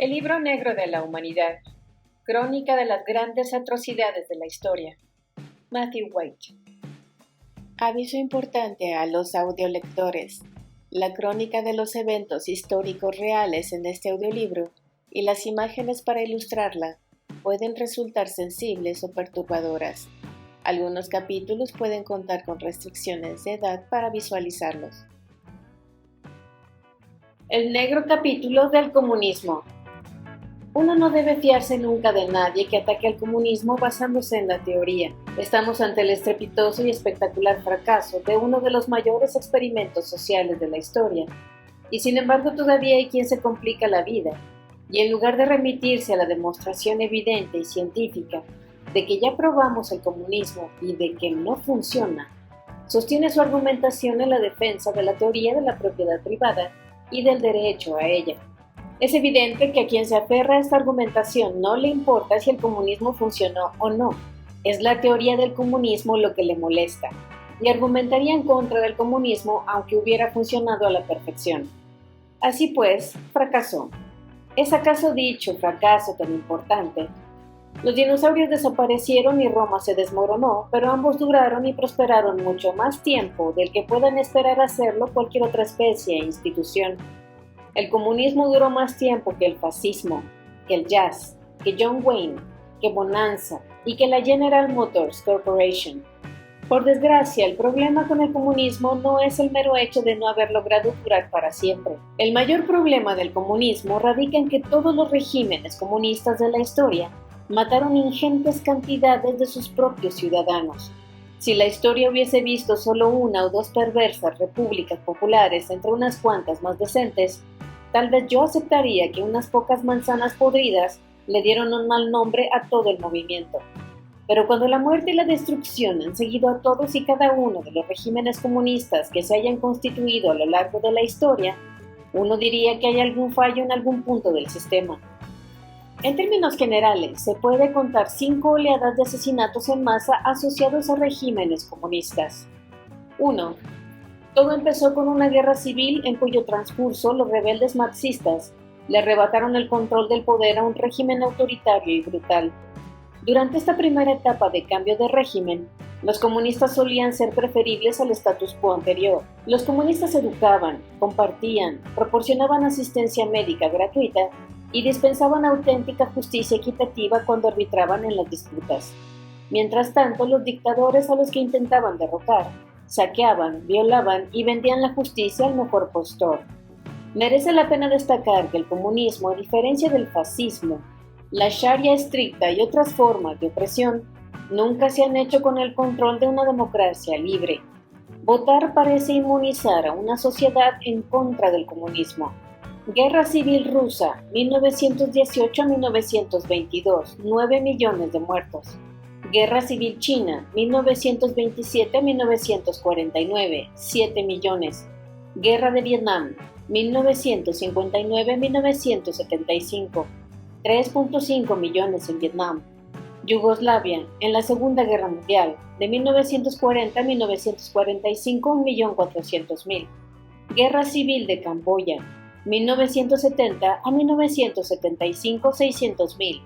El libro negro de la humanidad, crónica de las grandes atrocidades de la historia. Matthew White. Aviso importante a los audiolectores. La crónica de los eventos históricos reales en este audiolibro y las imágenes para ilustrarla pueden resultar sensibles o perturbadoras. Algunos capítulos pueden contar con restricciones de edad para visualizarlos. El negro capítulo del comunismo. Uno no debe fiarse nunca de nadie que ataque al comunismo basándose en la teoría. Estamos ante el estrepitoso y espectacular fracaso de uno de los mayores experimentos sociales de la historia. Y sin embargo todavía hay quien se complica la vida, y en lugar de remitirse a la demostración evidente y científica de que ya probamos el comunismo y de que no funciona, sostiene su argumentación en la defensa de la teoría de la propiedad privada y del derecho a ella. Es evidente que a quien se aferra a esta argumentación no le importa si el comunismo funcionó o no. Es la teoría del comunismo lo que le molesta, y argumentaría en contra del comunismo aunque hubiera funcionado a la perfección. Así pues, fracasó. ¿Es acaso dicho fracaso tan importante? Los dinosaurios desaparecieron y Roma se desmoronó, pero ambos duraron y prosperaron mucho más tiempo del que puedan esperar hacerlo cualquier otra especie e institución. El comunismo duró más tiempo que el fascismo, que el jazz, que John Wayne, que Bonanza y que la General Motors Corporation. Por desgracia, el problema con el comunismo no es el mero hecho de no haber logrado durar para siempre. El mayor problema del comunismo radica en que todos los regímenes comunistas de la historia mataron ingentes cantidades de sus propios ciudadanos. Si la historia hubiese visto solo una o dos perversas repúblicas populares entre unas cuantas más decentes, tal vez yo aceptaría que unas pocas manzanas podridas le dieron un mal nombre a todo el movimiento. Pero cuando la muerte y la destrucción han seguido a todos y cada uno de los regímenes comunistas que se hayan constituido a lo largo de la historia, uno diría que hay algún fallo en algún punto del sistema. En términos generales, se puede contar 5 oleadas de asesinatos en masa asociados a regímenes comunistas. 1. Todo empezó con una guerra civil en cuyo transcurso los rebeldes marxistas le arrebataron el control del poder a un régimen autoritario y brutal. Durante esta primera etapa de cambio de régimen, los comunistas solían ser preferibles al status quo anterior. Los comunistas educaban, compartían, proporcionaban asistencia médica gratuita y dispensaban auténtica justicia equitativa cuando arbitraban en las disputas. Mientras tanto, los dictadores a los que intentaban derrocar saqueaban, violaban y vendían la justicia al mejor postor. Merece la pena destacar que el comunismo, a diferencia del fascismo, la sharia estricta y otras formas de opresión, nunca se han hecho con el control de una democracia libre. Votar parece inmunizar a una sociedad en contra del comunismo. Guerra Civil Rusa, 1918-1922, 9 millones de muertos. Guerra Civil China, 1927-1949, 7 millones. Guerra de Vietnam, 1959-1975, 3.5 millones en Vietnam. Yugoslavia, en la Segunda Guerra Mundial, de 1940 a 1945, 1.400.000. Guerra Civil de Camboya, 1970 a 1975, 600.000.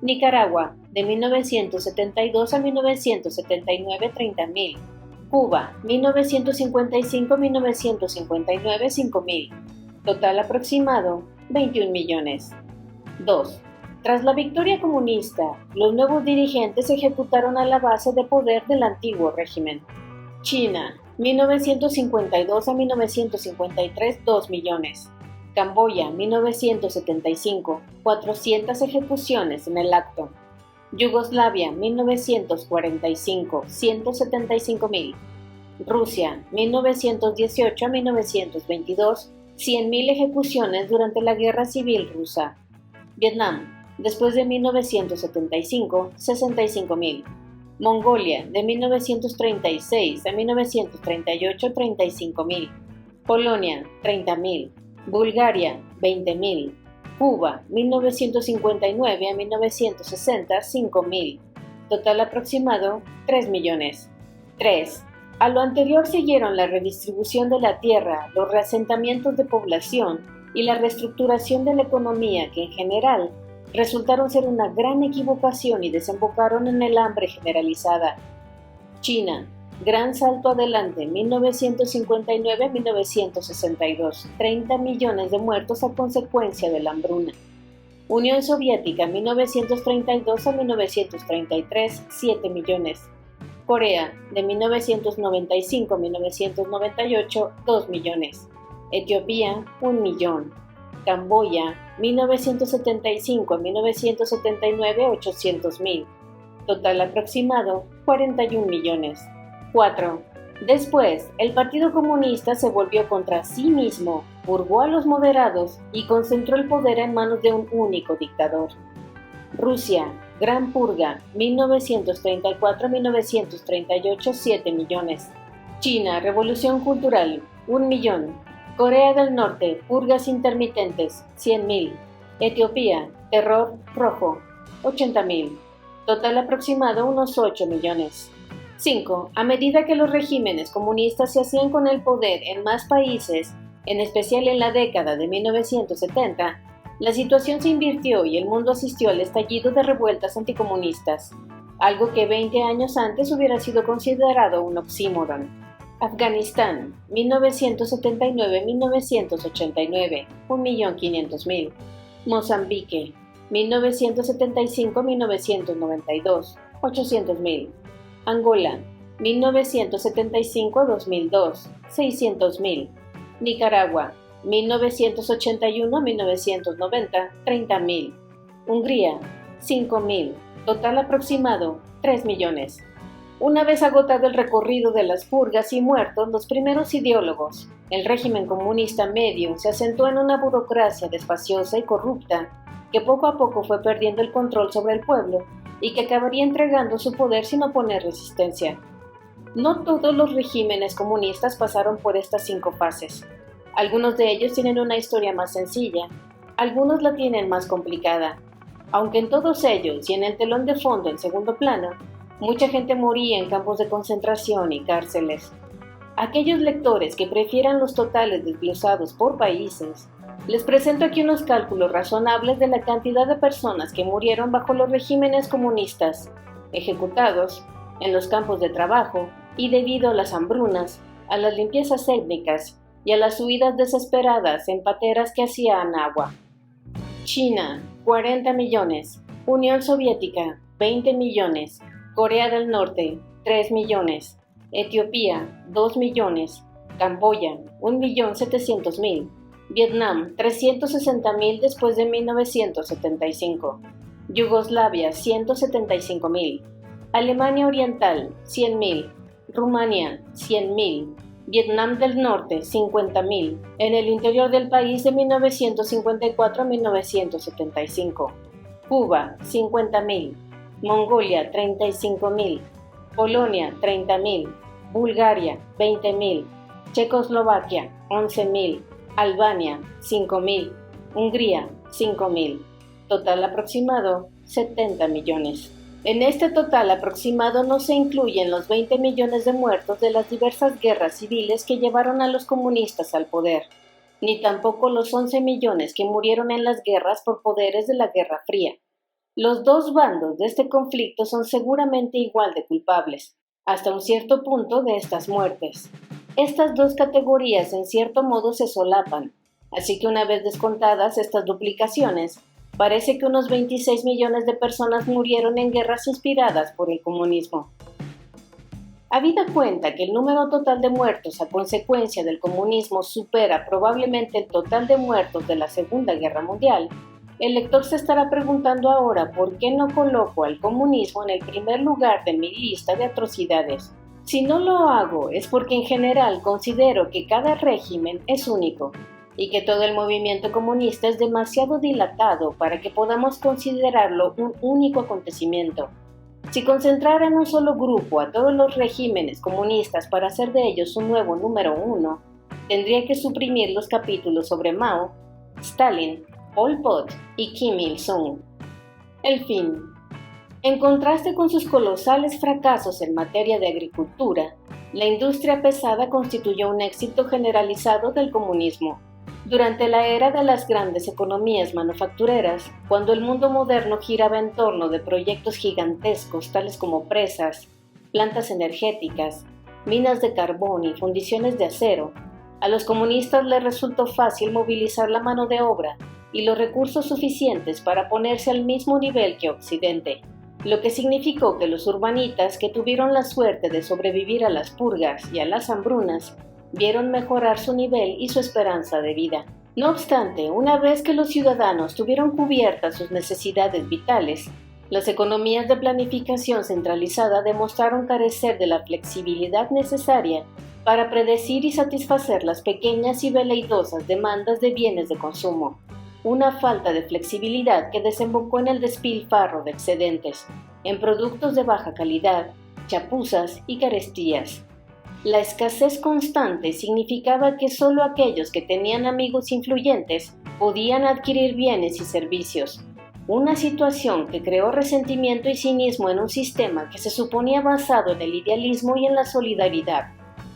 Nicaragua, de 1972 a 1979, 30.000. Cuba, 1955-1959, 5.000. Total aproximado, 21 millones. 2. Tras la victoria comunista, los nuevos dirigentes ejecutaron a la base de poder del antiguo régimen. China, 1952 a 1953, 2 millones. Camboya, 1975, 400 ejecuciones en el acto. Yugoslavia, 1945, 175.000. Rusia, 1918 a 1922, 100.000 ejecuciones durante la Guerra Civil Rusa. Vietnam, después de 1975, 65.000. Mongolia, de 1936 a 1938, 35.000. Polonia, 30.000. Bulgaria, 20.000. Cuba, 1959 a 1960, 5.000. Total aproximado, 3 millones. 3. A lo anterior siguieron la redistribución de la tierra, los reasentamientos de población, y la reestructuración de la economía que en general resultaron ser una gran equivocación y desembocaron en el hambre generalizada. China, gran salto adelante, 1959-1962, 30 millones de muertos a consecuencia de la hambruna. Unión Soviética, 1932 a 1933, 7 millones. Corea, de 1995 a 1998, 2 millones. Etiopía, 1 millón. Camboya, 1975 a 1979, 800,000. Total aproximado, 41 millones. 4. Después, el Partido Comunista se volvió contra sí mismo, purgó a los moderados y concentró el poder en manos de un único dictador. Rusia, Gran Purga, 1934-1938, 7 millones. China, Revolución Cultural, 1 millón. Corea del Norte, purgas intermitentes, 100,000. Etiopía, Terror Rojo, 80,000. Total aproximado, unos 8 millones. 5. A medida que los regímenes comunistas se hacían con el poder en más países, en especial en la década de 1970, la situación se invirtió y el mundo asistió al estallido de revueltas anticomunistas, algo que 20 años antes hubiera sido considerado un oxímoron. Afganistán, 1979-1989, 1.500.000. Mozambique, 1975-1992, 800,000. Angola, 1975-2002, 600,000. Nicaragua, 1981-1990, 30,000. Hungría, 5,000. Total aproximado, 3 millones. Una vez agotado el recorrido de las purgas y muertos los primeros ideólogos, el régimen comunista medio se asentó en una burocracia despaciosa y corrupta que poco a poco fue perdiendo el control sobre el pueblo y que acabaría entregando su poder sin oponer resistencia. No todos los regímenes comunistas pasaron por estas 5 fases. Algunos de ellos tienen una historia más sencilla, algunos la tienen más complicada. Aunque en todos ellos y en el telón de fondo en segundo plano, mucha gente moría en campos de concentración y cárceles. Aquellos lectores que prefieran los totales desglosados por países, les presento aquí unos cálculos razonables de la cantidad de personas que murieron bajo los regímenes comunistas, ejecutados en los campos de trabajo y debido a las hambrunas, a las limpiezas étnicas y a las huidas desesperadas en pateras que hacían agua. China, 40 millones. Unión Soviética, 20 millones. Corea del Norte, 3 millones. Etiopía, 2 millones. Camboya, 1.700.000. Vietnam, 360,000 después de 1975. Yugoslavia, 175,000. Alemania Oriental, 100,000. Rumania, 100,000. Vietnam del Norte, 50,000. En el interior del país de 1954 a 1975. Cuba, 50,000. Mongolia, 35,000. Polonia, 30,000. Bulgaria, 20,000. Checoslovaquia, 11,000. Albania, 5,000. Hungría, 5,000. Total aproximado, 70 millones. En este total aproximado no se incluyen los 20 millones de muertos de las diversas guerras civiles que llevaron a los comunistas al poder, ni tampoco los 11 millones que murieron en las guerras por poderes de la Guerra Fría. Los dos bandos de este conflicto son seguramente igual de culpables, hasta un cierto punto, de estas muertes. Estas dos categorías en cierto modo se solapan, así que una vez descontadas estas duplicaciones, parece que unos 26 millones de personas murieron en guerras inspiradas por el comunismo. Habida cuenta que el número total de muertos a consecuencia del comunismo supera probablemente el total de muertos de la Segunda Guerra Mundial, el lector se estará preguntando ahora por qué no coloco al comunismo en el primer lugar de mi lista de atrocidades. Si no lo hago es porque en general considero que cada régimen es único y que todo el movimiento comunista es demasiado dilatado para que podamos considerarlo un único acontecimiento. Si concentrara en un solo grupo a todos los regímenes comunistas para hacer de ellos un nuevo número 1, tendría que suprimir los capítulos sobre Mao, Stalin, Pol Pot y Kim Il-sung. El fin. En contraste con sus colosales fracasos en materia de agricultura, la industria pesada constituyó un éxito generalizado del comunismo. Durante la era de las grandes economías manufactureras, cuando el mundo moderno giraba en torno de proyectos gigantescos tales como presas, plantas energéticas, minas de carbón y fundiciones de acero, a los comunistas les resultó fácil movilizar la mano de obra y los recursos suficientes para ponerse al mismo nivel que Occidente, lo que significó que los urbanitas que tuvieron la suerte de sobrevivir a las purgas y a las hambrunas vieron mejorar su nivel y su esperanza de vida. No obstante, una vez que los ciudadanos tuvieron cubiertas sus necesidades vitales, las economías de planificación centralizada demostraron carecer de la flexibilidad necesaria para predecir y satisfacer las pequeñas y veleidosas demandas de bienes de consumo, una falta de flexibilidad que desembocó en el despilfarro de excedentes, en productos de baja calidad, chapuzas y carestías. La escasez constante significaba que solo aquellos que tenían amigos influyentes podían adquirir bienes y servicios, una situación que creó resentimiento y cinismo en un sistema que se suponía basado en el idealismo y en la solidaridad.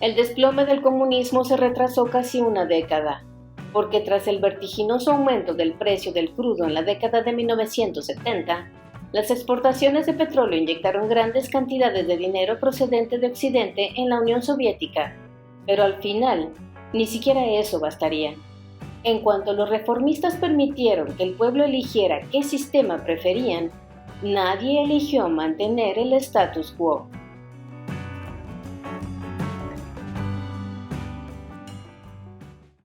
El desplome del comunismo se retrasó casi una década, porque tras el vertiginoso aumento del precio del crudo en la década de 1970, las exportaciones de petróleo inyectaron grandes cantidades de dinero procedente de Occidente en la Unión Soviética, pero al final, ni siquiera eso bastaría. En cuanto los reformistas permitieron que el pueblo eligiera qué sistema preferían, nadie eligió mantener el status quo.